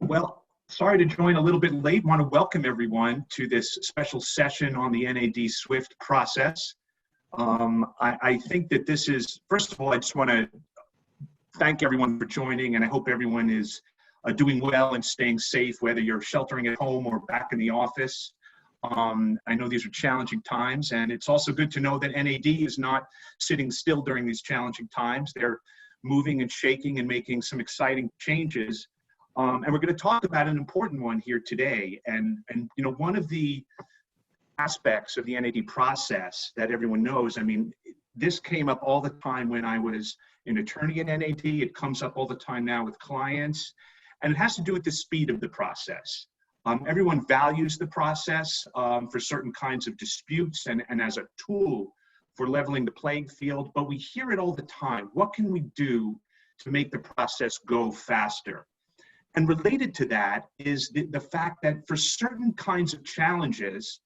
Well, sorry to join a little bit late. Want to welcome everyone to this special session on the NAD SWIFT process. I think that this is, first of all, I just want to thank everyone for joining, and I hope everyone is doing well and staying safe, whether you're sheltering at home or back in the office. I know these are challenging times, and it's also good to know that NAD is not sitting still during these challenging times. They're moving and shaking and making some exciting changes. And we're going to talk about an important one here today. And you know, one of the aspects of the NAD process that everyone knows, I mean, this came up all the time when I was an attorney at NAD. It comes up all the time now with clients, and it has to do with the speed of the process. Everyone values the process for certain kinds of disputes and as a tool for leveling the playing field, but we hear it all the time. What can we do to make the process go faster? And related to that is the fact that for certain kinds of challenges,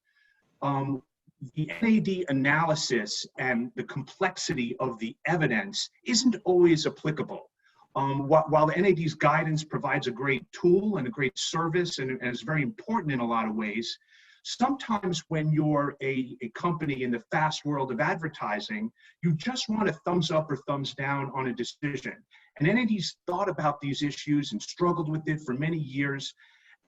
the NAD analysis and the complexity of the evidence isn't always applicable. While the NAD's guidance provides a great tool and a great service and is very important in a lot of ways, sometimes when you're a company in the fast world of advertising, you just want a thumbs up or thumbs down on a decision. And NAD's thought about these issues and struggled with it for many years.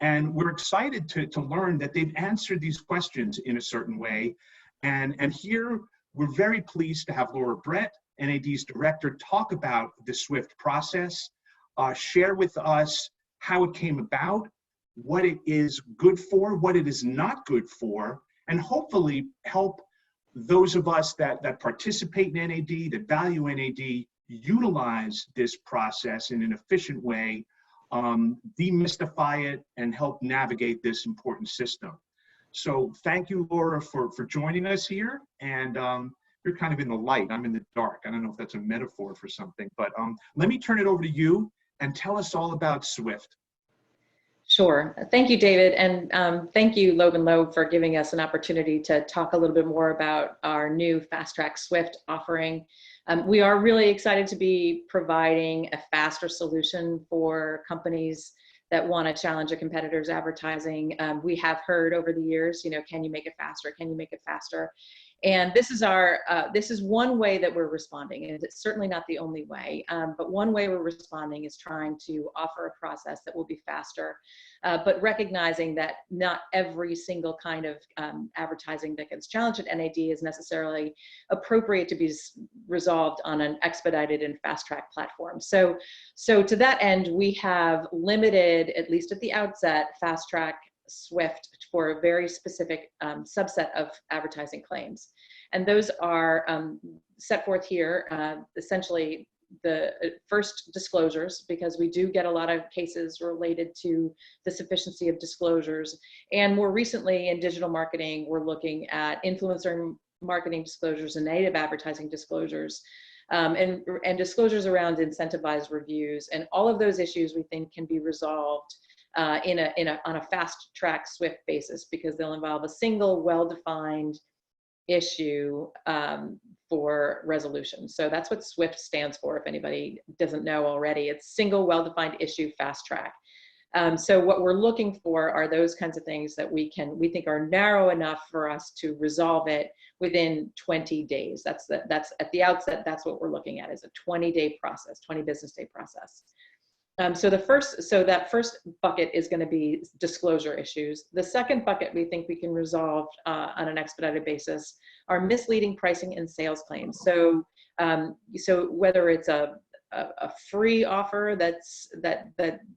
And we're excited to learn that they've answered these questions in a certain way. And here we're very pleased to have Laura Brett, NAD's director, talk about the SWIFT process, share with us how it came about, what it is good for, what it is not good for, and hopefully help those of us that participate in NAD, that value NAD, utilize this process in an efficient way, demystify it, and help navigate this important system. So thank you, Laura, for joining us here. And you're kind of in the light, I'm in the dark. I don't know if that's a metaphor for something, but let me turn it over to you and tell us all about SWIFT. Sure. Thank you, David. And thank you, Loeb Loeb, for giving us an opportunity to talk a little bit more about our new Fast Track SWIFT offering. We are really excited to be providing a faster solution for companies that want to challenge a competitor's advertising. We have heard over the years, you know, can you make it faster? Can you make it faster? And this is one way that we're responding, and it's certainly not the only way, but one way we're responding is trying to offer a process that will be faster, but recognizing that not every single kind of advertising that gets challenged at NAD is necessarily appropriate to be resolved on an expedited and fast track platform. So to that end, we have limited, at least at the outset, fast track SWIFT for a very specific subset of advertising claims. And those are set forth here, essentially the first disclosures, because we do get a lot of cases related to the sufficiency of disclosures. And more recently in digital marketing, we're looking at influencer marketing disclosures and native advertising disclosures. And disclosures around incentivized reviews, and all of those issues we think can be resolved on a fast track SWIFT basis, because they'll involve a single well-defined issue for resolution. So that's what SWIFT stands for, if anybody doesn't know already. It's single well-defined issue fast track. So what we're looking for are those kinds of things that we think are narrow enough for us to resolve it within 20 days. That's at the outset, that's what we're looking at, is a 20-day process, 20 business day process. So that first bucket is going to be disclosure issues. The second bucket we think we can resolve on an expedited basis are misleading pricing and sales claims. So whether it's a free offer that's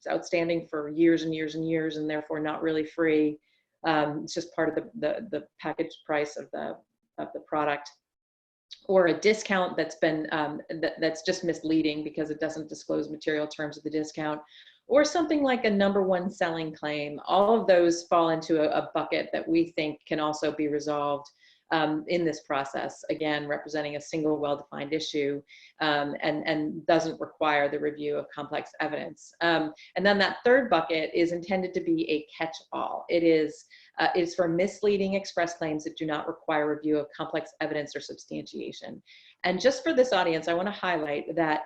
outstanding for years and years and years, and therefore not really free, it's just part of the package price of the product, or a discount that's been that's just misleading because it doesn't disclose material terms of the discount, or something like a #1 selling claim. All of those fall into a bucket that we think can also be resolved in this process, again, representing a single well-defined issue, and doesn't require the review of complex evidence. And then that third bucket is intended to be a catch-all. It is for misleading express claims that do not require review of complex evidence or substantiation. And just for this audience, I want to highlight that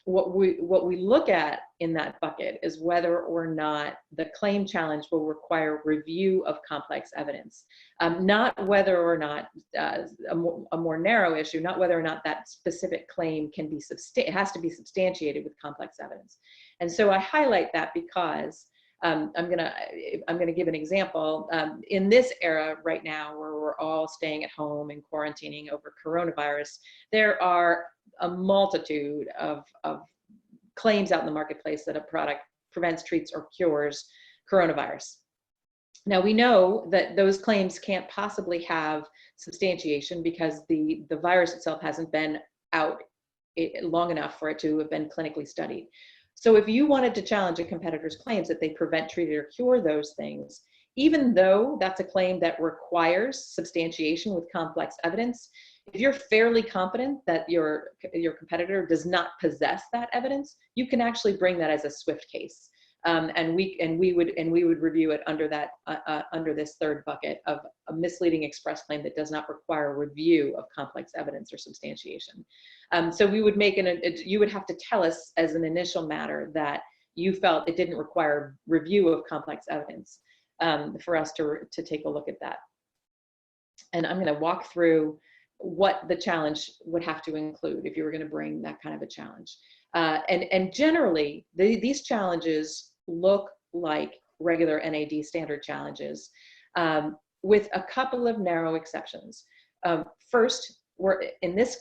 what we look at in that bucket is whether or not the claim challenge will require review of complex evidence, not whether or not a more narrow issue, not whether or not that specific claim can be it has to be substantiated with complex evidence. And so I highlight that because I'm gonna give an example. In this era right now, where we're all staying at home and quarantining over coronavirus, there are a multitude of claims out in the marketplace that a product prevents, treats, or cures coronavirus. Now, we know that those claims can't possibly have substantiation because the virus itself hasn't been out long enough for it to have been clinically studied. So if you wanted to challenge a competitor's claims that they prevent, treat, or cure those things, even though that's a claim that requires substantiation with complex evidence, if you're fairly confident that your competitor does not possess that evidence, you can actually bring that as a SWIFT case, and we would review it under that under this third bucket of a misleading express claim that does not require review of complex evidence or substantiation. So we would make you would have to tell us as an initial matter that you felt it didn't require review of complex evidence for us to take a look at that. And I'm going to walk through what the challenge would have to include if you were going to bring that kind of a challenge. And generally, these challenges look like regular NAD standard challenges, with a couple of narrow exceptions. First, in this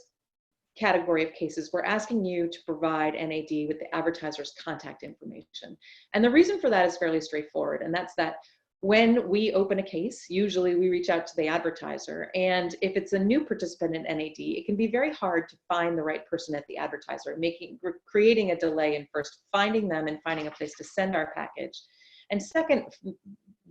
category of cases, we're asking you to provide NAD with the advertiser's contact information. And the reason for that is fairly straightforward, and that's that when we open a case, usually we reach out to the advertiser, and if it's a new participant in NAD, it can be very hard to find the right person at the advertiser, creating a delay in first finding them and finding a place to send our package. And second,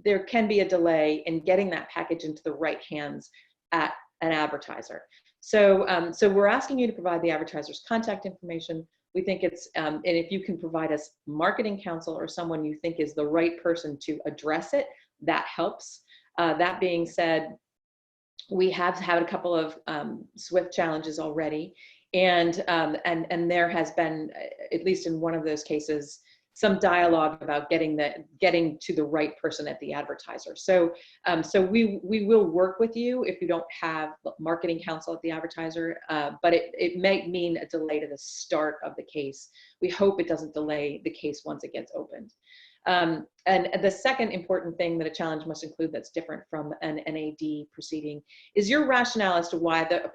there can be a delay in getting that package into the right hands at an advertiser. So, so we're asking you to provide the advertiser's contact information. We think it's, and if you can provide us marketing counsel or someone you think is the right person to address it, that helps. That being said, we have had a couple of SWIFT challenges already, and there has been, at least in one of those cases, some dialogue about getting to the right person at the advertiser. So, so we will work with you if you don't have marketing counsel at the advertiser, but it might mean a delay to the start of the case. We hope it doesn't delay the case once it gets opened. And the second important thing that a challenge must include that's different from an NAD proceeding is your rationale as to why the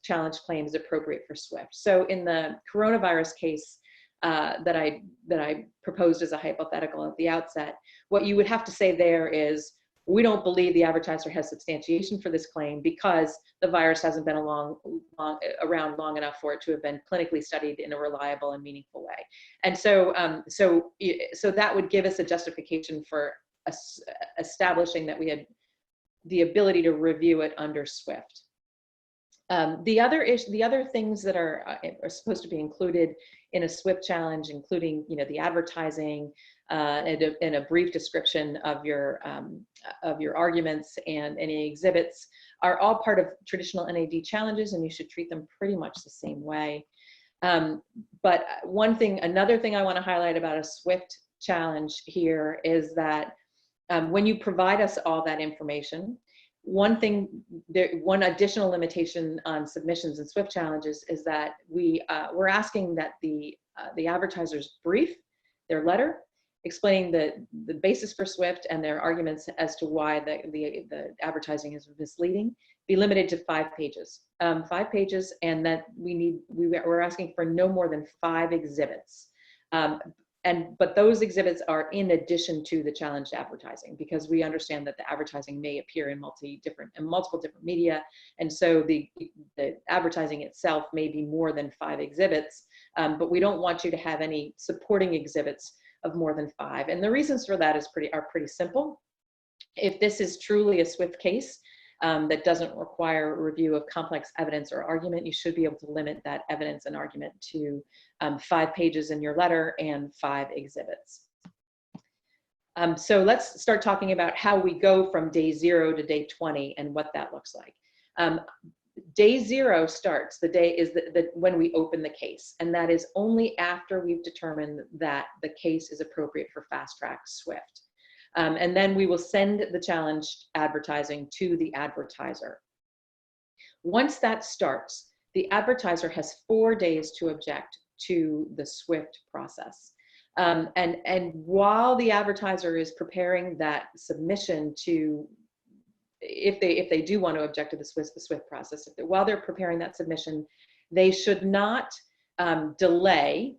challenge claim is appropriate for SWIFT. So in the coronavirus case, that I proposed as a hypothetical at the outset, what you would have to say there is, we don't believe the advertiser has substantiation for this claim because the virus hasn't been around long enough for it to have been clinically studied in a reliable and meaningful way. And so, so that would give us a justification for establishing that we had the ability to review it under SWIFT. The other things that are supposed to be included in a SWIFT challenge, including the advertising and a brief description of your arguments and any exhibits, are all part of traditional NAD challenges, and you should treat them pretty much the same way. But another thing I want to highlight about a SWIFT challenge here is that when you provide us all that information, one additional limitation on submissions and SWIFT challenges is that we're asking that the advertisers brief their letter explaining the basis for SWIFT and their arguments as to why the advertising is misleading be limited to 5 pages. 5 pages, and that we're asking for no more than 5 exhibits. But those exhibits are in addition to the challenged advertising, because we understand that the advertising may appear in multiple different media, and so the advertising itself may be more than 5 exhibits, but we don't want you to have any supporting exhibits of more than 5. And the reasons for that are pretty simple. If this is truly a SWIFT case that doesn't require a review of complex evidence or argument, you should be able to limit that evidence and argument to 5 pages in your letter and 5 exhibits. So let's start talking about how we go from day 0 to day 20 and what that looks like. Day 0 starts, the day is when we open the case, and that is only after we've determined that the case is appropriate for fast track SWIFT. And then we will send the challenged advertising to the advertiser. Once that starts, the advertiser has 4 days to object to the SWIFT process. And while the advertiser is preparing that submission to, if they do want to object to the SWIFT process, while they're preparing that submission, they should not delay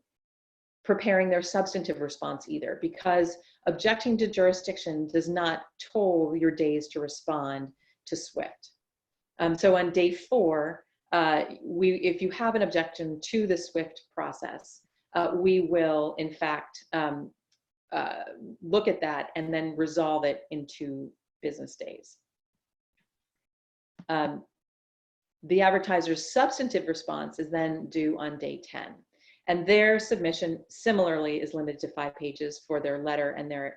preparing their substantive response either, because objecting to jurisdiction does not toll your days to respond to SWIFT. So on day 4, if you have an objection to the SWIFT process, we will in fact look at that and then resolve it in 2 business days. The advertiser's substantive response is then due on day 10. And their submission similarly is limited to 5 pages for their letter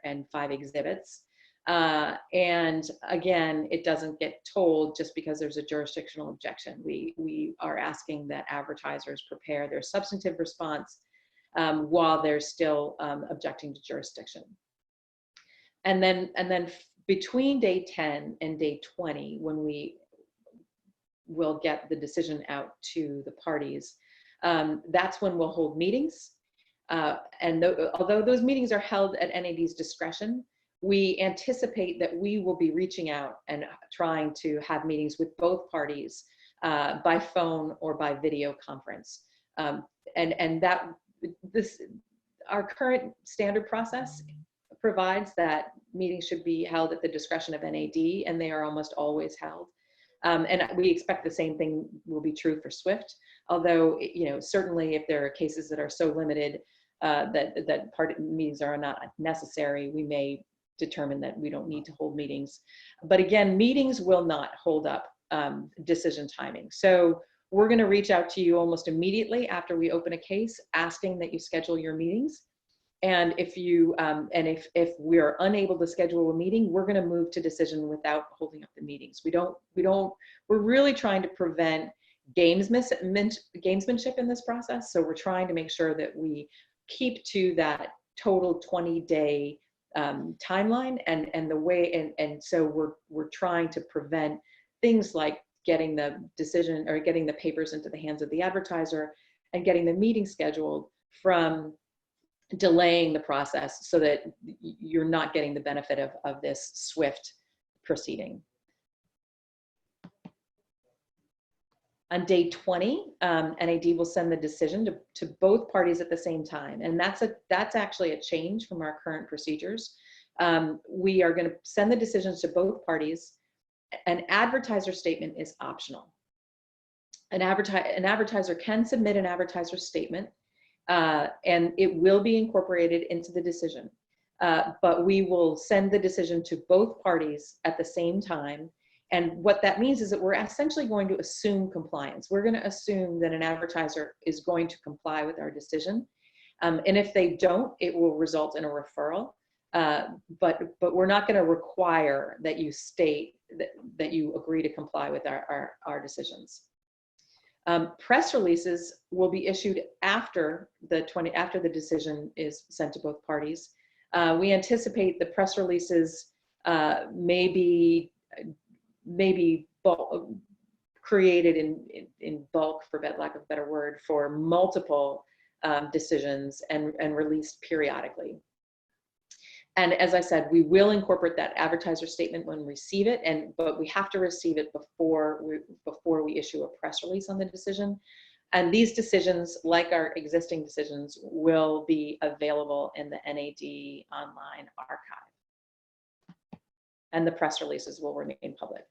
and 5 exhibits. And again, it doesn't get told just because there's a jurisdictional objection. We are asking that advertisers prepare their substantive response while they're still objecting to jurisdiction. And then between day 10 and day 20, when we will get the decision out to the parties, that's when we'll hold meetings. And although those meetings are held at NAD's discretion, we anticipate that we will be reaching out and trying to have meetings with both parties by phone or by video conference. And our current standard process provides that meetings should be held at the discretion of NAD, and they are almost always held. And we expect the same thing will be true for SWIFT, although, certainly if there are cases that are so limited that meetings are not necessary, we may determine that we don't need to hold meetings. But again, meetings will not hold up decision timing. So we're going to reach out to you almost immediately after we open a case, asking that you schedule your meetings. And if if we're unable to schedule a meeting, we're going to move to decision without holding up the meetings. We're really trying to prevent gamesmanship in this process. So we're trying to make sure that we keep to that total 20-day timeline, and so we're trying to prevent things like getting the decision or getting the papers into the hands of the advertiser and getting the meeting scheduled from delaying the process so that you're not getting the benefit of this SWIFT proceeding. On day 20, NAD will send the decision to both parties at the same time. And that's actually a change from our current procedures. We are going to send the decisions to both parties. An advertiser statement is optional. An advertiser can submit an advertiser statement, and it will be incorporated into the decision. But we will send the decision to both parties at the same time. And what that means is that we're essentially going to assume compliance. We're going to assume that an advertiser is going to comply with our decision. And if they don't, it will result in a referral. But we're not going to require that you state that you agree to comply with our decisions. Press releases will be issued after the decision is sent to both parties. We anticipate the press releases may be created in bulk, for lack of a better word, for multiple decisions and released periodically. And as I said, we will incorporate that advertiser statement when we receive it, but we have to receive it before we issue a press release on the decision. And these decisions, like our existing decisions, will be available in the NAD online archive. And the press releases will remain public.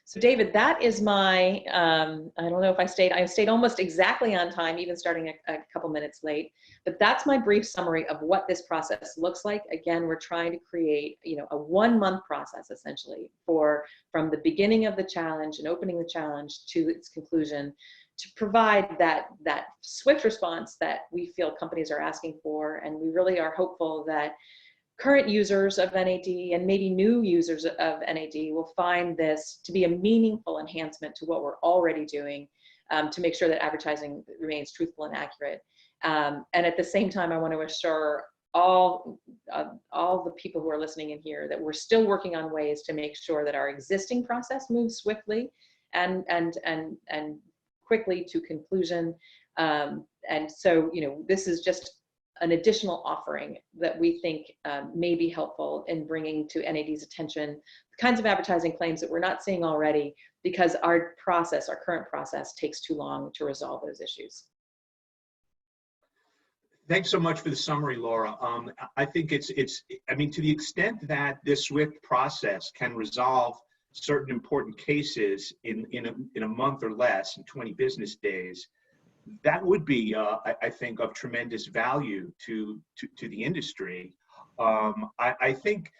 So David, that is my, I don't know if I stayed almost exactly on time, even starting a couple minutes late, but that's my brief summary of what this process looks like. Again, we're trying to create, a 1-month process essentially from the beginning of the challenge and opening the challenge to its conclusion, to provide that swift response that we feel companies are asking for. And we really are hopeful that current users of NAD and maybe new users of NAD will find this to be a meaningful enhancement to what we're already doing, to make sure that advertising remains truthful and accurate. And at the same time, I want to assure all the people who are listening in here that we're still working on ways to make sure that our existing process moves swiftly and quickly to conclusion. And so, you know, this is just an additional offering that we think may be helpful in bringing to NAD's attention the kinds of advertising claims that we're not seeing already, because our current process takes too long to resolve those issues. Thanks so much for the summary, Laura. I think I mean, to the extent that this SWIFT process can resolve certain important cases in a month or less, in 20 business days, that would be, I think, of tremendous value to the industry. I think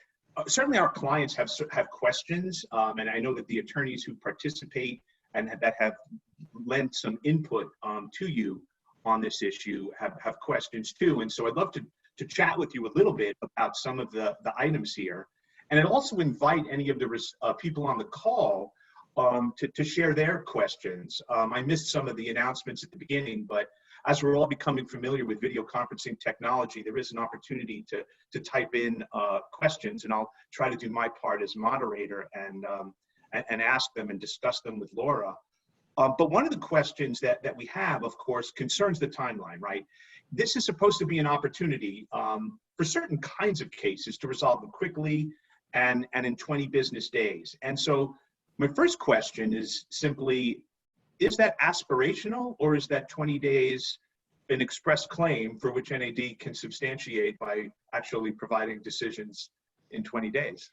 certainly our clients have questions, and I know that the attorneys who participate and that have lent some input to you on this issue have questions too. And so I'd love to chat with you a little bit about some of the items here. And I'd also invite any of the people on the call to share their questions. I missed some of the announcements at the beginning, but as we're all becoming familiar with video conferencing technology, there is an opportunity to type in questions, and I'll try to do my part as moderator and ask them and discuss them with Laura. But one of the questions that we have, of course, concerns the timeline, right? This is supposed to be an opportunity for certain kinds of cases to resolve them quickly and in 20 business days. And so my first question is simply, is that aspirational, or is that 20 days an express claim for which NAD can substantiate by actually providing decisions in 20 days?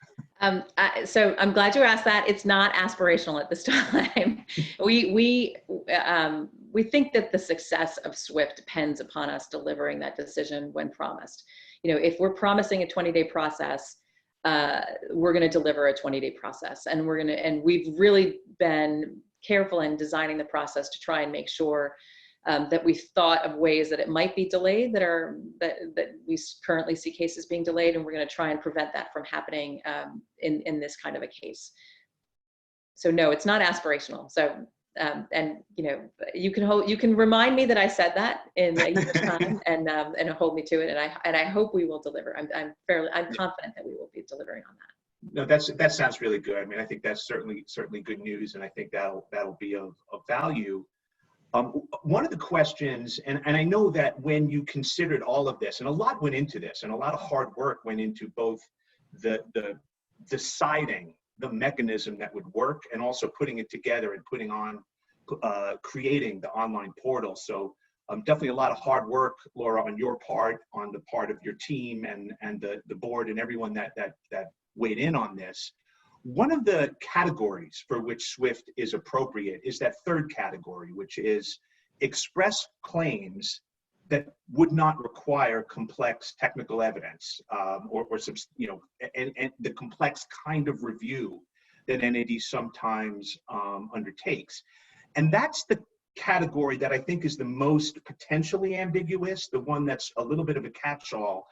So I'm glad you asked that. It's not aspirational at this time. We think that the success of SWIFT depends upon us delivering that decision when promised. You know, if we're promising a 20-day process, we're going to deliver a 20-day process, and we've really been careful in designing the process to try and make sure that we thought of ways that it might be delayed, that we currently see cases being delayed, and we're going to try and prevent that from happening in this kind of a case. So no, it's not aspirational. So and you know, you can remind me that I said that in a year's time, and hold me to it, and I hope we will deliver. I'm confident that we will be delivering on that. No, that sounds really good. I mean, I think that's certainly good news, and I think that'll be of value. One of the questions, and I know that when you considered all of this, and a lot went into this, and a lot of hard work went into both the deciding the mechanism that would work, and also putting it together and putting on, creating the online portal. So definitely a lot of hard work, Laura, on your part, on the part of your team and the board and everyone that weighed in on this. One of the categories for which SWIFT is appropriate is that third category, which is express claims that would not require complex technical evidence, or you know, and the complex kind of review that NAD sometimes undertakes. And that's the category that I think is the most potentially ambiguous, the one that's a little bit of a catch-all.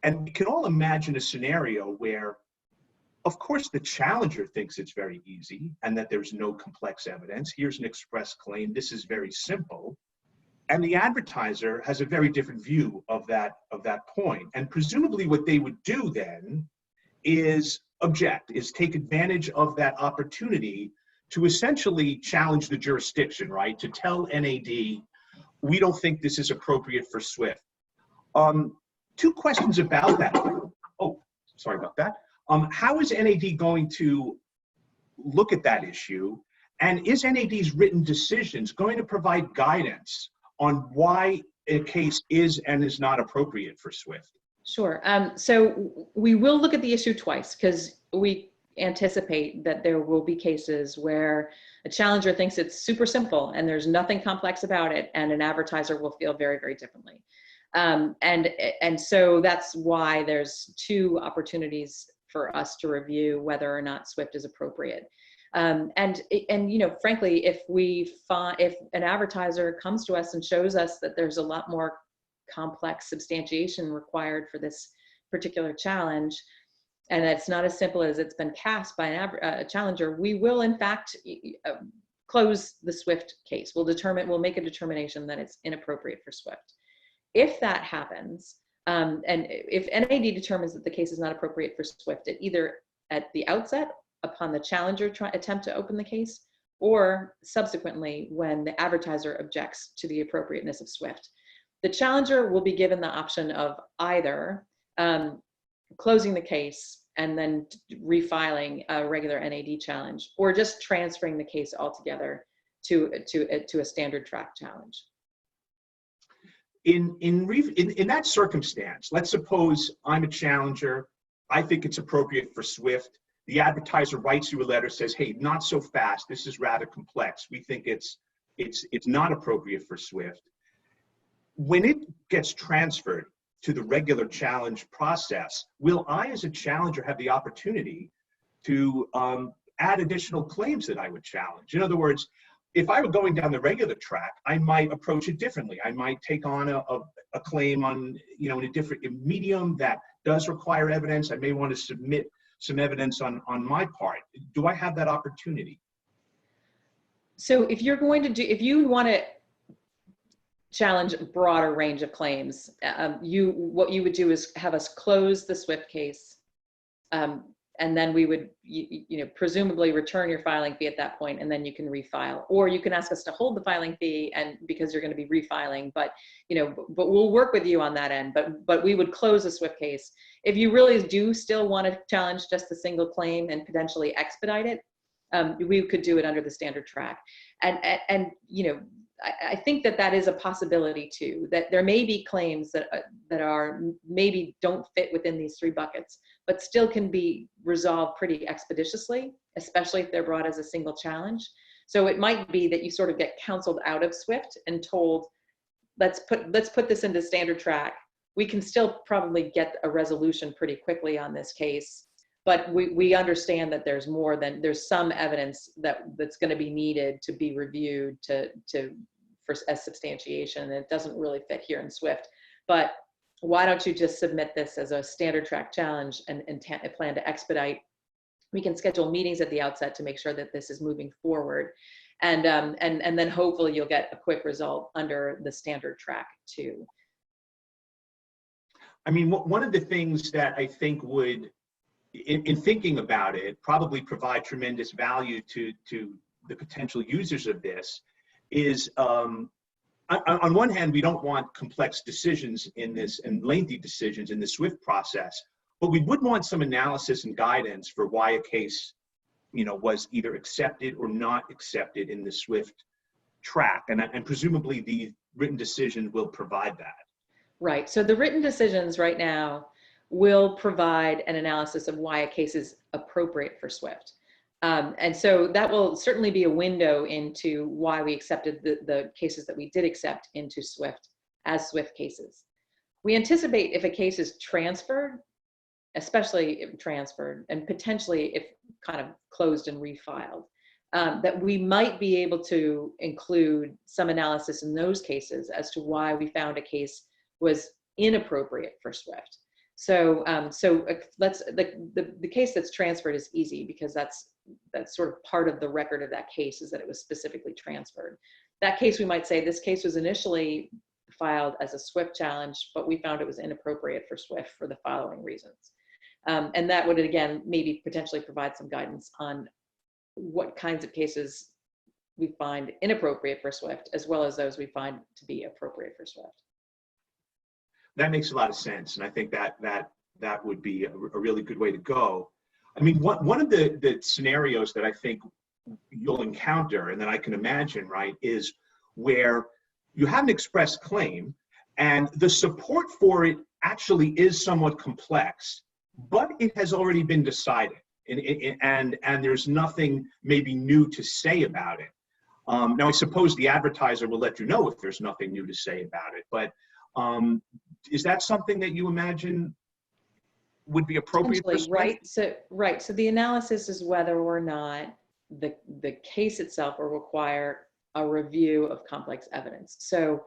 And we can all imagine a scenario where, of course, the challenger thinks it's very easy and that there's no complex evidence. Here's an express claim. This is very simple. And the advertiser has a very different view of that point. And presumably what they would do then is object, is take advantage of that opportunity to essentially challenge the jurisdiction, right? To tell NAD, we don't think this is appropriate for SWIFT. Two questions about that. Oh, sorry about that. How is NAD going to look at that issue? And is NAD's written decisions going to provide guidance on why a case is and is not appropriate for SWIFT? Sure. So we will look at the issue twice, because we anticipate that there will be cases where a challenger thinks it's super simple and there's nothing complex about it, and an advertiser will feel very, very differently. And so that's why there's two opportunities for us to review whether or not SWIFT is appropriate. And you know, frankly, if an advertiser comes to us and shows us that there's a lot more complex substantiation required for this particular challenge, and it's not as simple as it's been cast by a challenger, we will in fact close the SWIFT case. We'll make a determination that it's inappropriate for SWIFT. If that happens, and if NAD determines that the case is not appropriate for SWIFT, either at the outset upon the challenger attempt to open the case, or subsequently when the advertiser objects to the appropriateness of SWIFT, the challenger will be given the option of either closing the case and then refiling a regular NAD challenge, or just transferring the case altogether to a standard track challenge. In that circumstance, let's suppose I'm a challenger. I think it's appropriate for SWIFT. The advertiser writes you a letter, says, "Hey, not so fast. This is rather complex. We think it's not appropriate for SWIFT." When it gets transferred to the regular challenge process, will I, as a challenger, have the opportunity to add additional claims that I would challenge? In other words, if I were going down the regular track, I might approach it differently. I might take on a claim on, in a different medium that does require evidence. I may want to submit some evidence on my part. Do I have that opportunity? So if you want to challenge a broader range of claims, what you would do is have us close the SWIFT case, and then we would presumably return your filing fee at that point, and then you can refile, or you can ask us to hold the filing fee, and because you're going to be refiling, but we'll work with you on that end. But we would close the SWIFT case. If you really do still want to challenge just a single claim and potentially expedite it, we could do it under the standard track. And I think that is a possibility too, that there may be claims that are maybe don't fit within these three buckets, but still can be resolved pretty expeditiously, especially if they're brought as a single challenge. So it might be that you sort of get counseled out of SWIFT and told, let's put this into standard track. We can still probably get a resolution pretty quickly on this case, but we understand that there's some evidence that's going to be needed to be reviewed as substantiation, and it doesn't really fit here in SWIFT. But why don't you just submit this as a standard track challenge and plan to expedite? We can schedule meetings at the outset to make sure that this is moving forward, and then hopefully you'll get a quick result under the standard track too. I mean, one of the things that I think would, in thinking about it, probably provide tremendous value to the potential users of this is, on one hand, we don't want complex decisions in this and lengthy decisions in the SWIFT process, but we would want some analysis and guidance for why a case, was either accepted or not accepted in the SWIFT track, and presumably the written decision will provide that. Right. So the written decisions right now will provide an analysis of why a case is appropriate for SWIFT. And so that will certainly be a window into why we accepted the cases that we did accept into SWIFT as SWIFT cases. We anticipate if a case is transferred, especially if transferred, and potentially if kind of closed and refiled, that we might be able to include some analysis in those cases as to why we found a case was inappropriate for SWIFT. So the case that's transferred is easy because that's sort of part of the record of that case, is that it was specifically transferred. That case, we might say this case was initially filed as a SWIFT challenge, but we found it was inappropriate for SWIFT for the following reasons. And that would, again, maybe potentially provide some guidance on what kinds of cases we find inappropriate for SWIFT, as well as those we find to be appropriate for SWIFT. That makes a lot of sense, and I think that would be a really good way to go. I mean, one of the scenarios that I think you'll encounter, and that I can imagine, right, is where you have an express claim, and the support for it actually is somewhat complex, but it has already been decided, and there's nothing maybe new to say about it. Now, I suppose the advertiser will let you know if there's nothing new to say about it, but is that something that you imagine would be appropriate for SWIFT? Right. So the analysis is whether or not the case itself will require a review of complex evidence. So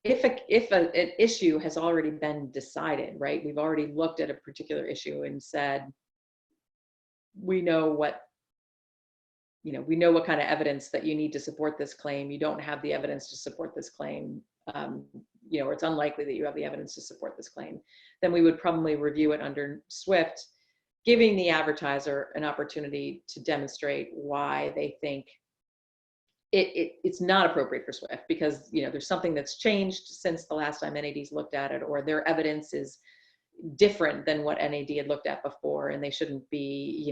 an issue has already been decided, right? We've already looked at a particular issue and said, we know what kind of evidence that you need to support this claim. You don't have the evidence to support this claim, or it's unlikely that you have the evidence to support this claim. Then we would probably review it under SWIFT, giving the advertiser an opportunity to demonstrate why they think it's not appropriate for SWIFT, because there's something that's changed since the last time NAD's looked at it, or their evidence is different than what NAD had looked at before, and they shouldn't be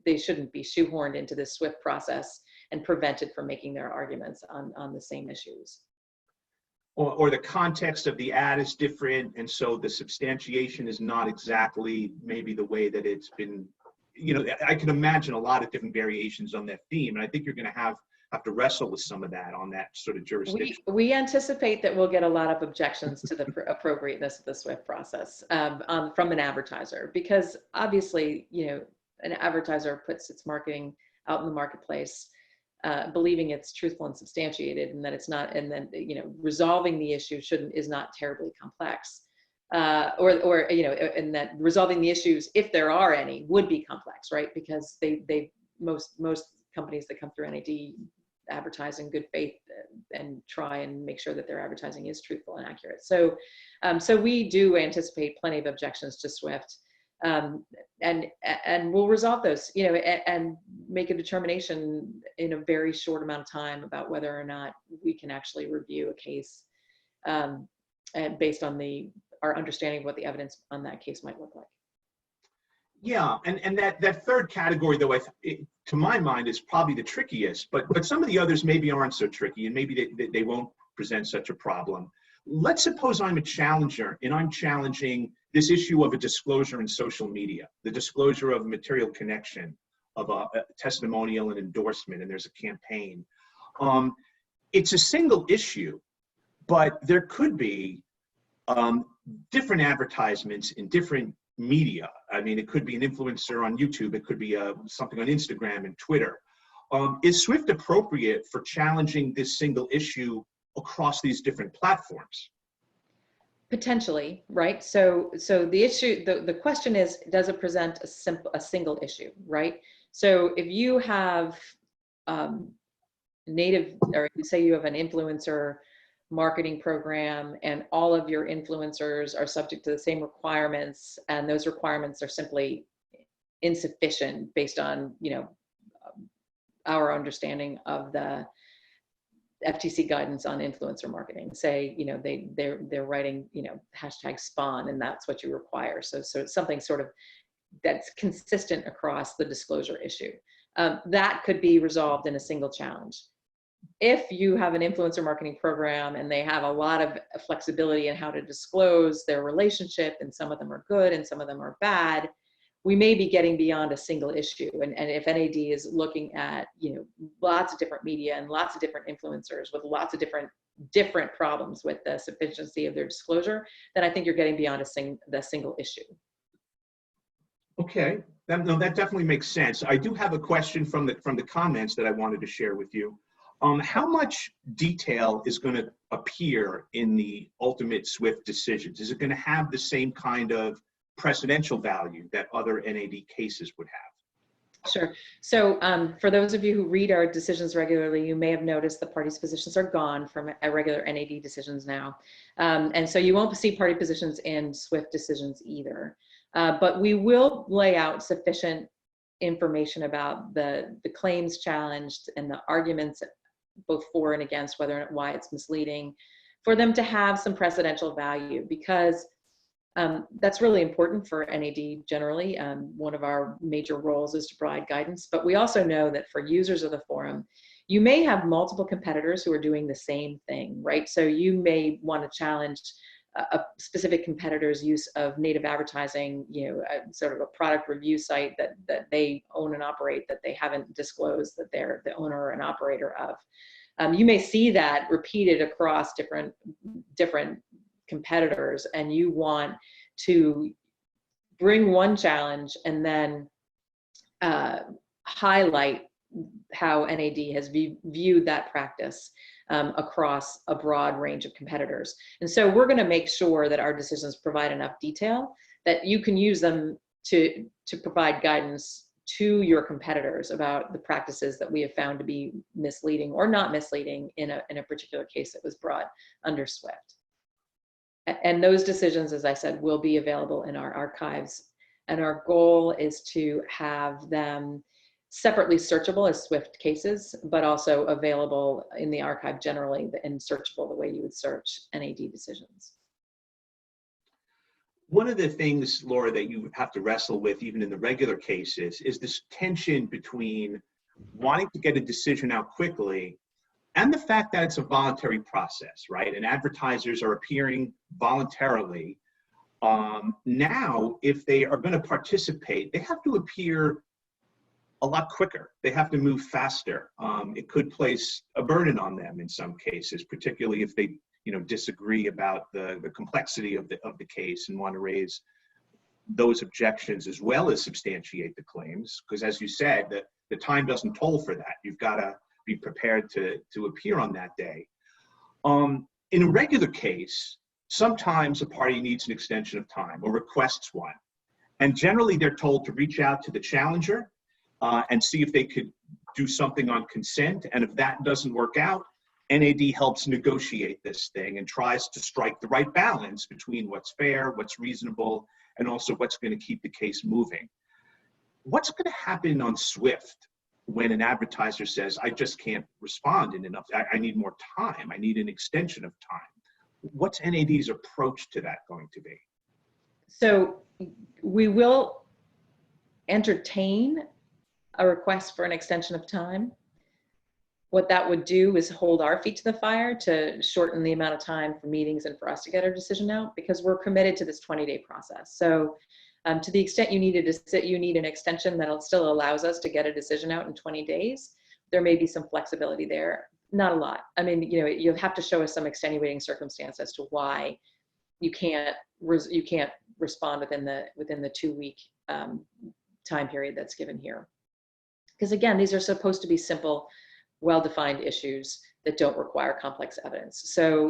shoehorned into this SWIFT process and prevented from making their arguments on the same issues. Or the context of the ad is different, and so the substantiation is not exactly maybe the way that it's been. I can imagine a lot of different variations on that theme, and I think you're going to have to wrestle with some of that on that sort of jurisdiction. We anticipate that we'll get a lot of objections to the appropriateness of the SWIFT process from an advertiser, because obviously, an advertiser puts its marketing out in the marketplace, believing it's truthful and substantiated, and that it's not, and then resolving the issue is not terribly complex, and that resolving the issues, if there are any, would be complex, right? Because most companies that come through NAD advertise in good faith and try and make sure that their advertising is truthful and accurate. So we do anticipate plenty of objections to SWIFT. And we'll resolve those, and make a determination in a very short amount of time about whether or not we can actually review a case, and based on our understanding of what the evidence on that case might look like. Yeah, and that third category, though, to my mind, is probably the trickiest. But some of the others maybe aren't so tricky, and maybe they won't present such a problem. Let's suppose I'm a challenger, and I'm challenging this issue of a disclosure in social media, the disclosure of a material connection, of a testimonial and endorsement, and there's a campaign. It's a single issue, but there could be different advertisements in different media. I mean, it could be an influencer on YouTube, it could be something on Instagram and Twitter. Is SWIFT appropriate for challenging this single issue across these different platforms? Potentially, right? So the issue, the question is, does it present a single issue, right? So if you have or say you have an influencer marketing program, and all of your influencers are subject to the same requirements, and those requirements are simply insufficient based on our understanding of the FTC guidance on influencer marketing. Say they're writing #spawn, and that's what you require. So it's something sort of that's consistent across the disclosure issue. That could be resolved in a single challenge. If you have an influencer marketing program and they have a lot of flexibility in how to disclose their relationship, and some of them are good and some of them are bad, we may be getting beyond a single issue. And if NAD is looking at lots of different media and lots of different influencers with lots of different problems with the sufficiency of their disclosure, then I think you're getting beyond the single issue. Okay, that definitely makes sense. I do have a question from the comments that I wanted to share with you. How much detail is going to appear in the ultimate SWIFT decisions? Is it going to have the same kind of precedential value that other NAD cases would have? Sure. So for those of you who read our decisions regularly, you may have noticed the parties' positions are gone from regular NAD decisions now. And so you won't see party positions in SWIFT decisions either. But we will lay out sufficient information about the claims challenged and the arguments both for and against why it's misleading, for them to have some precedential value, because that's really important for NAD generally. One of our major roles is to provide guidance, but we also know that for users of the forum, you may have multiple competitors who are doing the same thing, right? So you may want to challenge a specific competitor's use of native advertising, sort of a product review site that they own and operate, that they haven't disclosed that they're the owner or an operator of. You may see that repeated across different competitors, and you want to bring one challenge and then highlight how NAD has viewed that practice, across a broad range of competitors. And so we're going to make sure that our decisions provide enough detail that you can use them to provide guidance to your competitors about the practices that we have found to be misleading or not misleading in a particular case that was brought under SWIFT. And those decisions, as I said, will be available in our archives. And our goal is to have them separately searchable as SWIFT cases, but also available in the archive generally and searchable the way you would search NAD decisions. One of the things, Laura, that you have to wrestle with even in the regular cases is this tension between wanting to get a decision out quickly and the fact that it's a voluntary process, right? And advertisers are appearing voluntarily. Now, if they are going to participate, they have to appear a lot quicker. They have to move faster. It could place a burden on them in some cases, particularly if they disagree about the complexity of the case and want to raise those objections as well as substantiate the claims. Because as you said, the time doesn't toll for that. You've got to be prepared to appear on that day. In a regular case, sometimes a party needs an extension of time or requests one. And generally they're told to reach out to the challenger and see if they could do something on consent. And if that doesn't work out, NAD helps negotiate this thing and tries to strike the right balance between what's fair, what's reasonable, and also what's going to keep the case moving. What's going to happen on SWIFT when an advertiser says, I just can't respond in enough, I need more time, I need an extension of time? What's NAD's approach to that going to be? So we will entertain a request for an extension of time. What that would do is hold our feet to the fire to shorten the amount of time for meetings and for us to get our decision out, because we're committed to this 20-day process. So to the extent you need an extension that still allows us to get a decision out in 20 days, there may be some flexibility there. Not a lot. I mean, you have to show us some extenuating circumstance as to why you can't respond within the 2-week time period that's given here. Because again, these are supposed to be simple, well-defined issues that don't require complex evidence. So,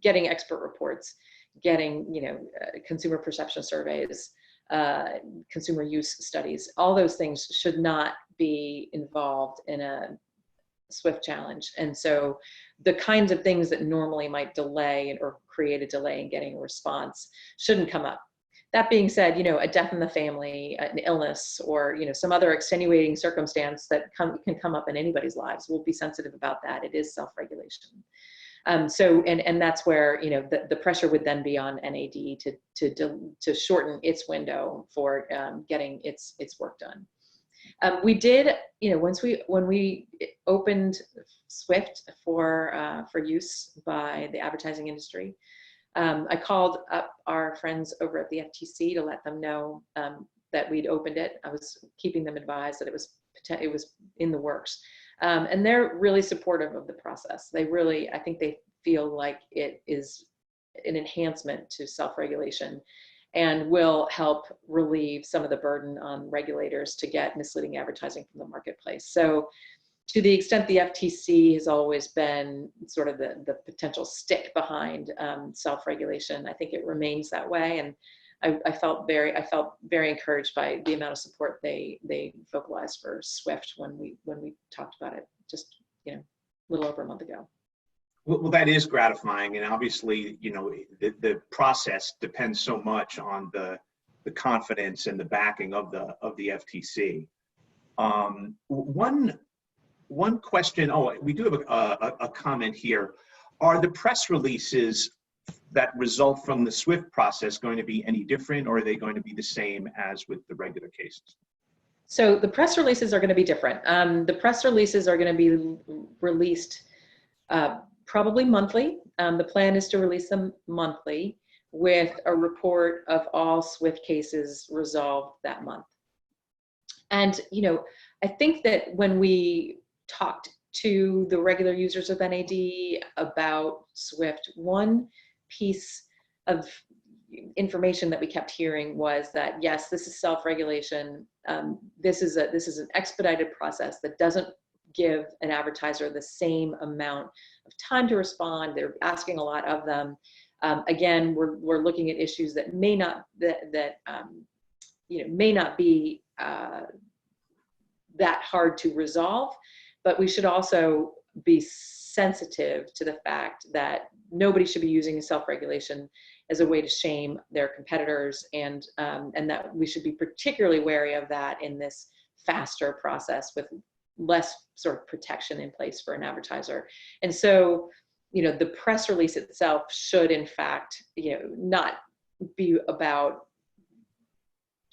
getting expert reports, getting, consumer perception surveys, consumer use studies, all those things should not be involved in a SWIFT challenge. And so the kinds of things that normally might delay or create a delay in getting a response shouldn't come up. That being said, a death in the family, an illness, or some other extenuating circumstance that can come up in anybody's lives, we'll be sensitive about that. It is self-regulation. And that's where the pressure would then be on NAD to shorten its window for getting its work done. We did, when we opened SWIFT for use by the advertising industry, I called up our friends over at the FTC to let them know that we'd opened it. I was keeping them advised that it was in the works. And they're really supportive of the process. I think they feel like it is an enhancement to self-regulation and will help relieve some of the burden on regulators to get misleading advertising from the marketplace. So to the extent the FTC has always been sort of the potential stick behind self-regulation, I think it remains that way. And I felt very encouraged by the amount of support they vocalized for SWIFT when we talked about it just a little over a month ago. Well, that is gratifying, and obviously, the process depends so much on the confidence and the backing of the FTC. One question. Oh, we do have a comment here. Are the press releases that result from the SWIFT process going to be any different, or are they going to be the same as with the regular cases? So the press releases are going to be different. The press releases are going to be released probably monthly. The plan is to release them monthly with a report of all SWIFT cases resolved that month. And, I think that when we talked to the regular users of NAD about SWIFT, one piece of information that we kept hearing was that, yes, this is self-regulation. This is an expedited process that doesn't give an advertiser the same amount of time to respond. They're asking a lot of them. Again, we're looking at issues that may not may not be that hard to resolve, but we should also be sensitive to the fact that nobody should be using self-regulation as a way to shame their competitors, and that we should be particularly wary of that in this faster process with less sort of protection in place for an advertiser. And so, the press release itself should, in fact, not be about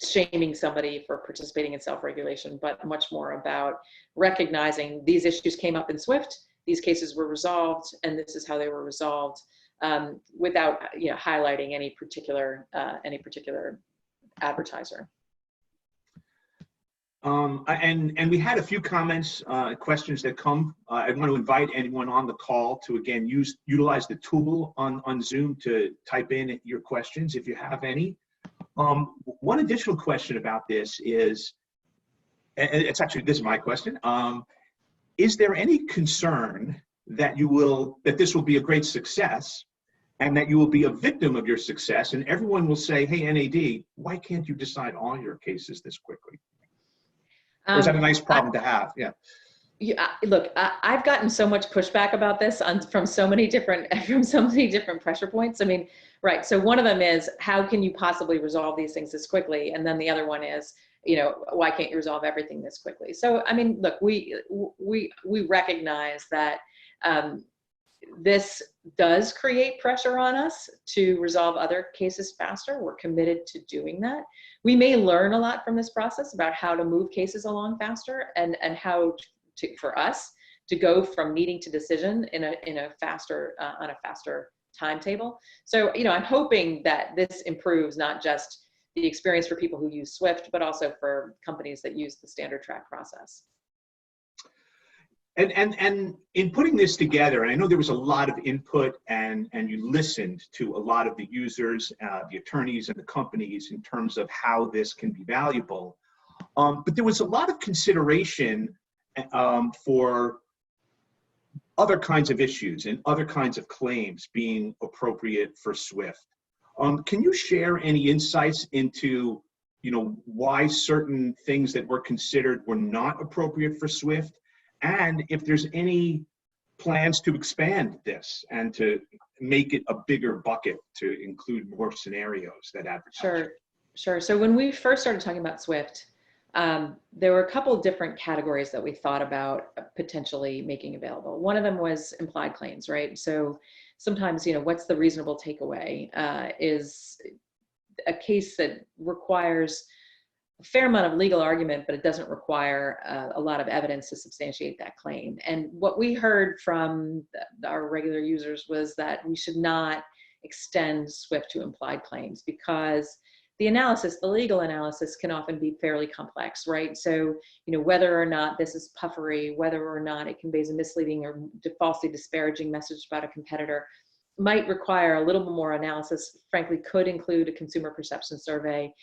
shaming somebody for participating in self-regulation, but much more about recognizing these issues came up in Swift, these cases were resolved, and this is how they were resolved, without highlighting any particular advertiser. And we had a few comments, questions that come. I want to invite anyone on the call to, again, utilize the tool on Zoom to type in your questions if you have any. One additional question about this is, and it's actually, this is my question. Is there any concern that this will be a great success and that you will be a victim of your success and everyone will say, hey, NAD, why can't you decide all your cases this quickly? Or is that a nice problem to have? Yeah. Look, I've gotten so much pushback about this from so many different pressure points. I mean, right. So one of them is, how can you possibly resolve these things this quickly? And then the other one is, why can't you resolve everything this quickly? So, I mean, look, we recognize that this does create pressure on us to resolve other cases faster. We're committed to doing that. We may learn a lot from this process about how to move cases along faster and how for us to go from meeting to decision on a faster timetable. So, I'm hoping that this improves not just the experience for people who use Swift, but also for companies that use the standard track process. And in putting this together, and I know there was a lot of input and you listened to a lot of the users, the attorneys and the companies in terms of how this can be valuable. But there was a lot of consideration for other kinds of issues and other kinds of claims being appropriate for Swift. Can you share any insights into, why certain things that were considered were not appropriate for Swift? And if there's any plans to expand this and to make it a bigger bucket to include more scenarios that advertisers. Sure. So when we first started talking about Swift, there were a couple of different categories that we thought about potentially making available. One of them was implied claims, right? So sometimes, what's the reasonable takeaway is a case that requires a fair amount of legal argument, but it doesn't require a lot of evidence to substantiate that claim. And what we heard from our regular users was that we should not extend Swift to implied claims because the legal analysis can often be fairly complex, right? So, whether or not this is puffery, whether or not it conveys a misleading or falsely disparaging message about a competitor might require a little bit more analysis, frankly, could include a consumer perception survey.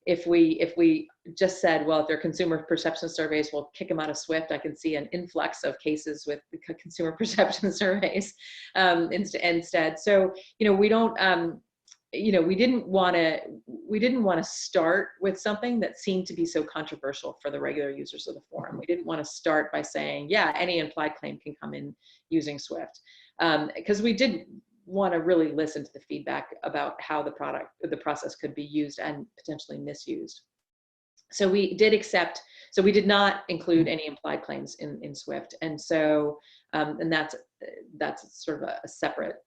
If we just said, well, if they're consumer perception surveys, we'll kick them out of Swift, I can see an influx of cases with consumer perception surveys instead. So, we don't, we didn't want to start with something that seemed to be so controversial for the regular users of the forum. We didn't want to start by saying, yeah, any implied claim can come in using Swift, because we did want to really listen to the feedback about how the process could be used and potentially misused. So we did not include any implied claims in Swift. And so, and that's sort of a separate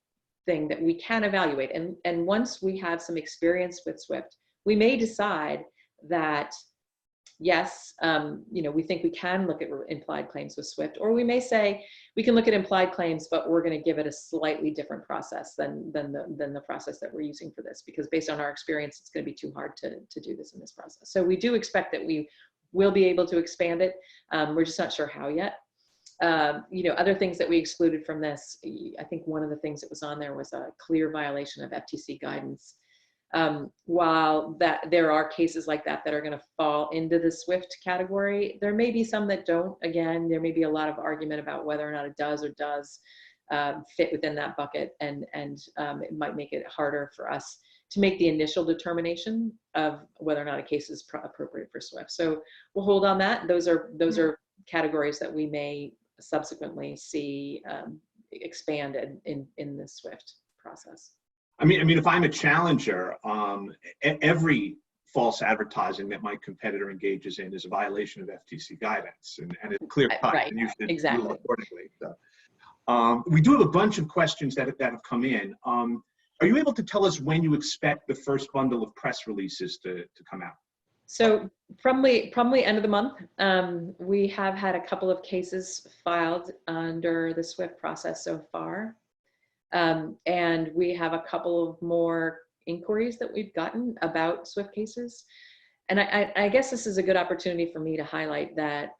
thing that we can evaluate. And once we have some experience with Swift, we may decide that, yes, we think we can look at implied claims with Swift, or we may say we can look at implied claims, but we're going to give it a slightly different process than the process that we're using for this, because based on our experience, it's going to be too hard to do this in this process. So we do expect that we will be able to expand it. We're just not sure how yet. Other things that we excluded from this, I think one of the things that was on there was a clear violation of FTC guidance. While there are cases like that that are going to fall into the SWIFT category, there may be some that don't. Again, there may be a lot of argument about whether or not it does or does fit within that bucket, and it might make it harder for us to make the initial determination of whether or not a case is appropriate for SWIFT. So we'll hold on that. Those are categories that we may subsequently see expanded in the SWIFT process. I mean, if I'm a challenger, every false advertising that my competitor engages in is a violation of FTC guidance, and it's clear cut, Right. and you should Exactly. rule accordingly. So, we do have a bunch of questions that have come in. Are you able to tell us when you expect the first bundle of press releases to come out? So probably end of the month. We have had a couple of cases filed under the SWIFT process so far. And we have a couple of more inquiries that we've gotten about SWIFT cases. And I guess this is a good opportunity for me to highlight that,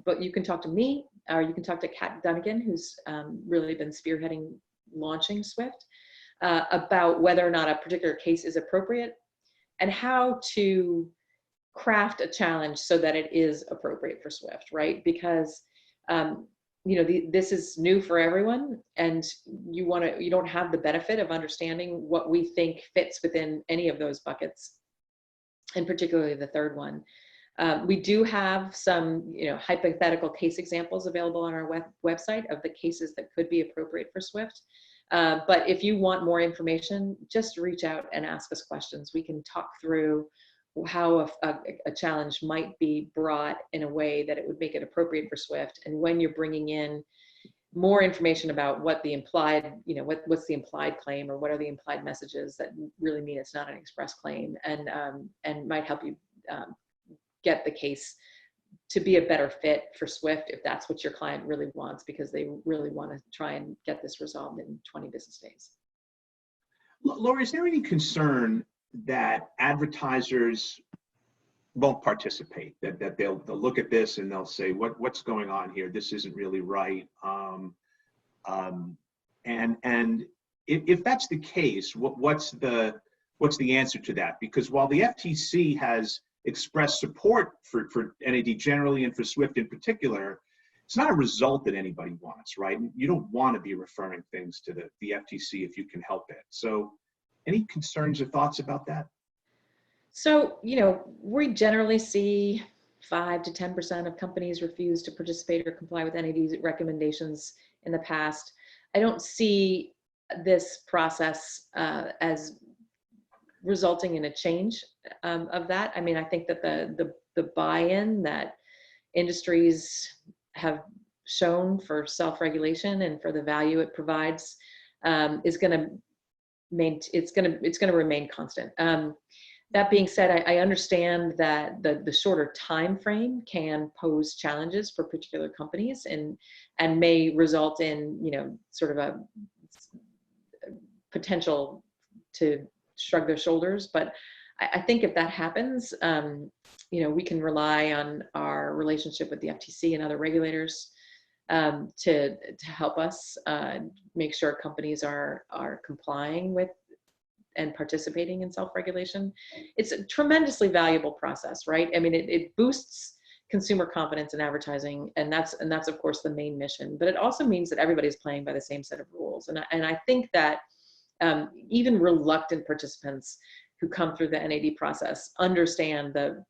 but you can talk to me, or you can talk to Kat Dunnigan, who's really been spearheading launching SWIFT, about whether or not a particular case is appropriate and how to craft a challenge so that it is appropriate for SWIFT, right? Because this is new for everyone, and you don't have the benefit of understanding what we think fits within any of those buckets, and particularly the third one. We do have some hypothetical case examples available on our website of the cases that could be appropriate for SWIFT. But if you want more information, just reach out and ask us questions. We can talk through how a challenge might be brought in a way that it would make it appropriate for SWIFT. And when you're bringing in more information about what the implied, what's the implied claim, or what are the implied messages that really mean it's not an express claim, and might help you get the case to be a better fit for SWIFT if that's what your client really wants, because they really want to try and get this resolved in 20 business days. Laura, is there any concern that advertisers won't participate, that they'll look at this and they'll say, what's going on here? This isn't really right. And if that's the case, what's the answer to that? Because while the FTC has expressed support for NAD generally and for SWIFT in particular, it's not a result that anybody wants, right? You don't want to be referring things to the FTC if you can help it. So any concerns or thoughts about that? So, we generally see 5 to 10% of companies refuse to participate or comply with NAD's recommendations in the past. I don't see this process as resulting in a change of that. I mean, I think that the buy-in that industries have shown for self-regulation and for the value it provides is going to it's going to remain constant. That being said, I understand that the shorter time frame can pose challenges for particular companies and may result in sort of a potential to shrug their shoulders. But I think if that happens, we can rely on our relationship with the FTC and other regulators to help us make sure companies are complying with and participating in self-regulation. It's a tremendously valuable process, right? I mean, it boosts consumer confidence in advertising, and that's of course the main mission. But it also means that everybody's playing by the same set of rules, and I think that even reluctant participants who come through the NAD process understand the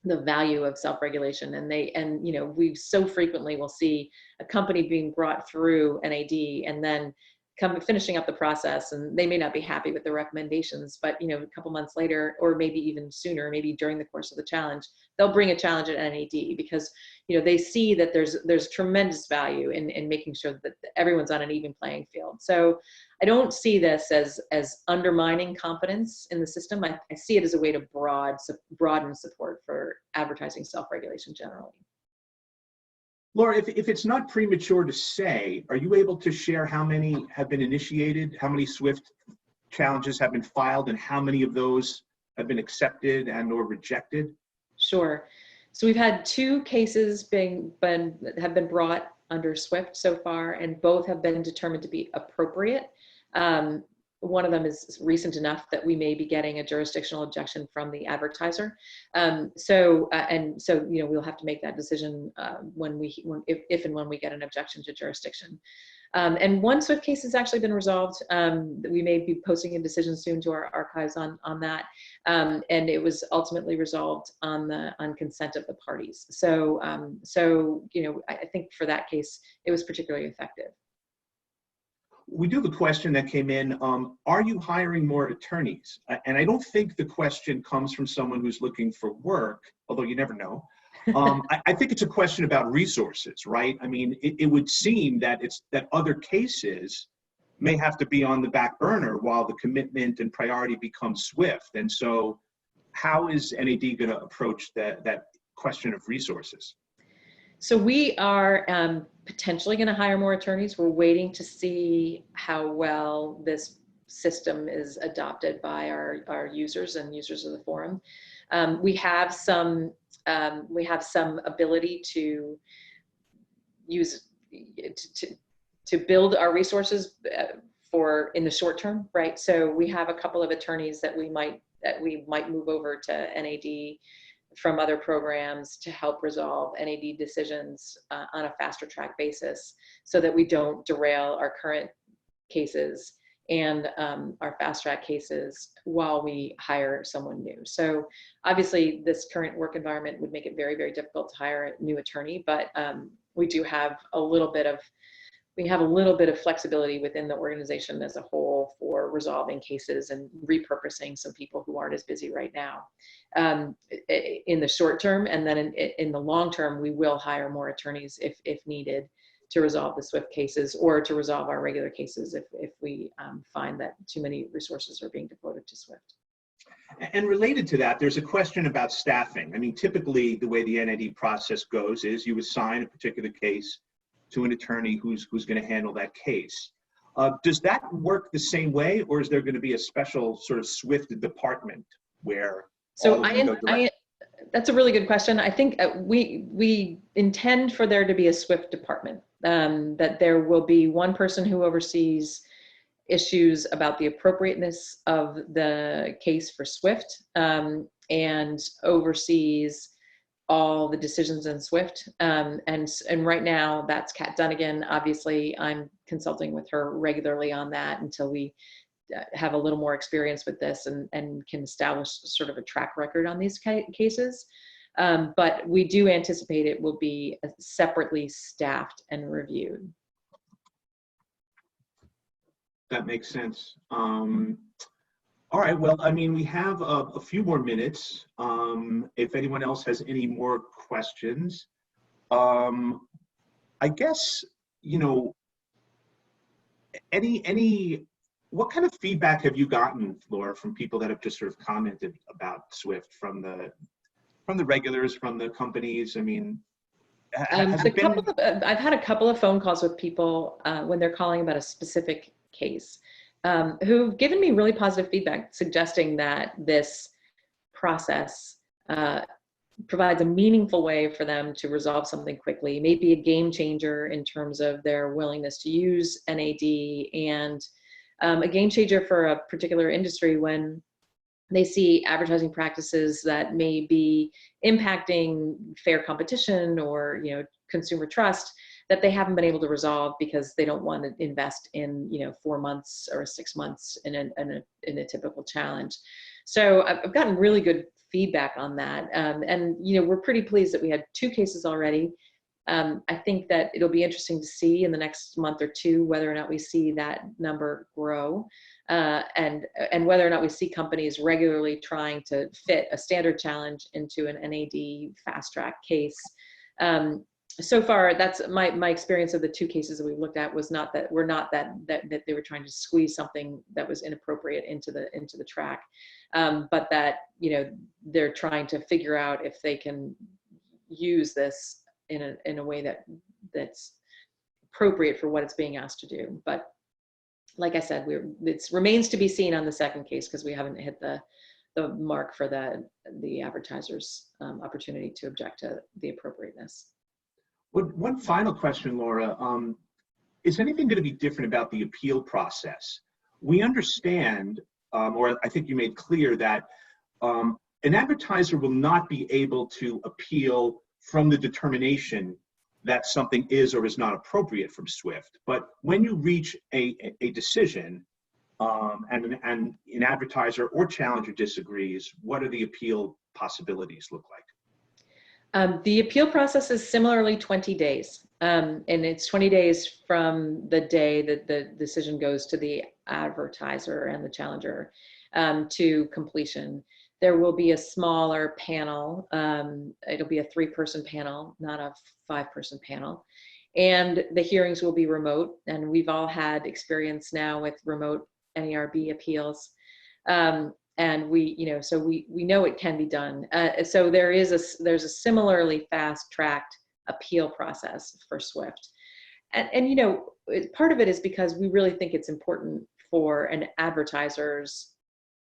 value of self-regulation, and we so frequently will see a company being brought through NAD and then finishing up the process, and they may not be happy with the recommendations, but a couple months later, or maybe even sooner, maybe during the course of the challenge, they'll bring a challenge at NAD because they see that there's tremendous value in making sure that everyone's on an even playing field. So I don't see this as undermining confidence in the system. I see it as a way to broaden support for advertising self-regulation generally. Laura, if it's not premature to say, are you able to share how many have been initiated, how many SWIFT challenges have been filed, and how many of those have been accepted and or rejected? Sure. So we've had 2 cases have been brought under SWIFT so far, and both have been determined to be appropriate. one of them is recent enough that we may be getting a jurisdictional objection from the advertiser. So we'll have to make that decision if and when we get an objection to jurisdiction. And one SWIFT case has actually been resolved. We may be posting a decision soon to our archives on that. And it was ultimately resolved on consent of the parties. So I think for that case, it was particularly effective. We do have a question that came in. Are you hiring more attorneys? And I don't think the question comes from someone who's looking for work, although you never know. I think it's a question about resources, right? I mean, it would seem that other cases may have to be on the back burner while the commitment and priority becomes SWIFT. And so how is NAD going to approach that question of resources? So we are potentially going to hire more attorneys. We're waiting to see how well this system is adopted by our users and users of the forum. We have some ability to use to build our resources in the short term, right? So we have a couple of attorneys that we might move over to NAD from other programs to help resolve NAD decisions on a faster track basis, so that we don't derail our current cases and our fast track cases while we hire someone new. So obviously this current work environment would make it very, very difficult to hire a new attorney, but we do have a little bit of flexibility within the organization as a whole for resolving cases and repurposing some people who aren't as busy right now in the short term. And then in the long term, we will hire more attorneys if needed to resolve the SWIFT cases or to resolve our regular cases if we find that too many resources are being devoted to SWIFT. And related to that, there's a question about staffing. I mean, typically the way the NAD process goes is you assign a particular case to an attorney who's going to handle that case. Does that work the same way, or is there going to be a special sort of SWIFT department where? So that's a really good question. I think we intend for there to be a SWIFT department, that there will be one person who oversees issues about the appropriateness of the case for SWIFT and oversees all the decisions in SWIFT. And right now that's Kat Dunnigan. Obviously I'm consulting with her regularly on that until we have a little more experience with this and can establish sort of a track record on these cases. But we do anticipate it will be separately staffed and reviewed. That makes sense. All right, well, I mean, we have a few more minutes. If anyone else has any more questions, I guess, what kind of feedback have you gotten, Laura, from people that have just sort of commented about SWIFT, from the regulars, from the companies? I mean, I've had a couple of phone calls with people when they're calling about a specific case, who've given me really positive feedback, suggesting that this process provides a meaningful way for them to resolve something quickly, maybe a game changer in terms of their willingness to use NAD, and a game changer for a particular industry when they see advertising practices that may be impacting fair competition or consumer trust that they haven't been able to resolve because they don't want to invest in 4 months or 6 months in a typical challenge. So I've gotten really good feedback on that, and we're pretty pleased that we had 2 cases already. I think that it'll be interesting to see in the next month or 2 whether or not we see that number grow, and whether or not we see companies regularly trying to fit a standard challenge into an NAD fast track case. So far, that's my experience of the 2 cases that we looked at was not that they were trying to squeeze something that was inappropriate into the track, but that they're trying to figure out if they can use this in a way that's appropriate for what it's being asked to do. But like I said, it remains to be seen on the second case because we haven't hit the mark for the advertisers' opportunity to object to the appropriateness. One final question, Laura. Is anything going to be different about the appeal process we understand, or I think you made clear that an advertiser will not be able to appeal from the determination that something is or is not appropriate from SWIFT. But when you reach a decision and an advertiser or challenger disagrees, what do the appeal possibilities look like? The appeal process is similarly 20 days. And it's 20 days from the day that the decision goes to the advertiser and the challenger to completion. There will be a smaller panel. It'll be a 3-person panel, not a 5-person panel. And the hearings will be remote. And we've all had experience now with remote NARB appeals. And so we know it can be done. So there's a similarly fast-tracked appeal process for SWIFT. And part of it is because we really think it's important for an advertiser's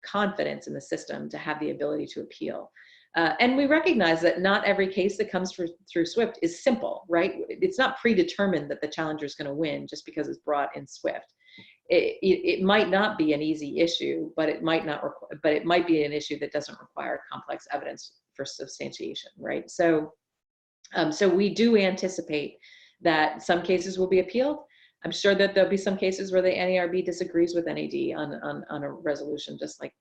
confidence in the system to have the ability to appeal. And we recognize that not every case that comes through SWIFT is simple, right? It's not predetermined that the challenger is going to win just because it's brought in SWIFT. It might not be an easy issue, but it might be an issue that doesn't require complex evidence for substantiation, right? So we do anticipate that some cases will be appealed. I'm sure that there'll be some cases where the NARB disagrees with NAD on a resolution, just like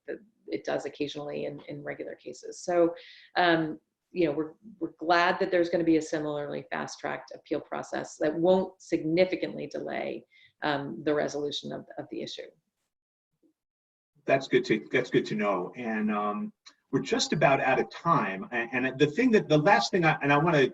it does occasionally in regular cases. So, we're glad that there's going to be a similarly fast-tracked appeal process that won't significantly delay the resolution of the issue. That's good to know. And we're just about out of time. And the last thing, I want to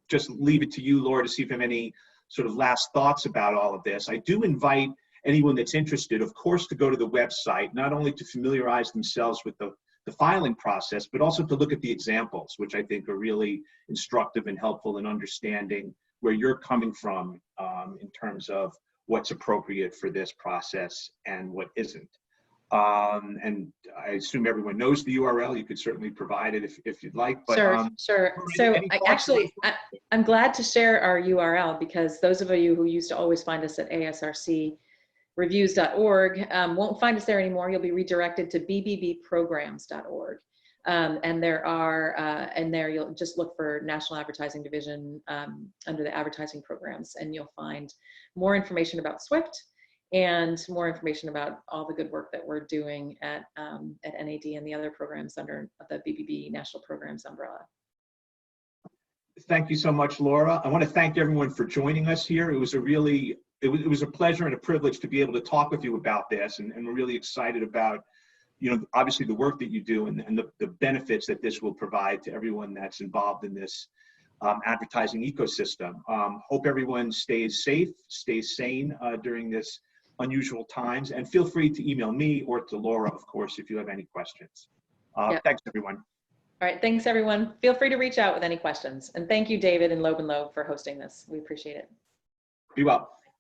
just leave it to you, Laura, to see if you have any sort of last thoughts about all of this. I do invite anyone that's interested, of course, to go to the website, not only to familiarize themselves with the filing process, but also to look at the examples, which I think are really instructive and helpful in understanding where you're coming from in terms of what's appropriate for this process and what isn't. And I assume everyone knows the URL. You could certainly provide it if you'd like. But, sure. So I'm glad to share our URL, because those of you who used to always find us at asrcreviews.org won't find us there anymore. You'll be redirected to bbbprograms.org. And there you'll just look for National Advertising Division under the advertising programs, and you'll find more information about SWIFT and more information about all the good work that we're doing at NAD and the other programs under the BBB National Programs umbrella. Thank you so much, Laura. I want to thank everyone for joining us here. It was a pleasure and a privilege to be able to talk with you about this, and we're really excited about, obviously the work that you do and the benefits that this will provide to everyone that's involved in this advertising ecosystem. Hope everyone stays safe, stays sane during this unusual times, and feel free to email me or to Laura, of course, if you have any questions. Thanks, everyone. All right, thanks, everyone. Feel free to reach out with any questions. And thank you, David and Loeb Loeb, for hosting this. We appreciate it. Be well.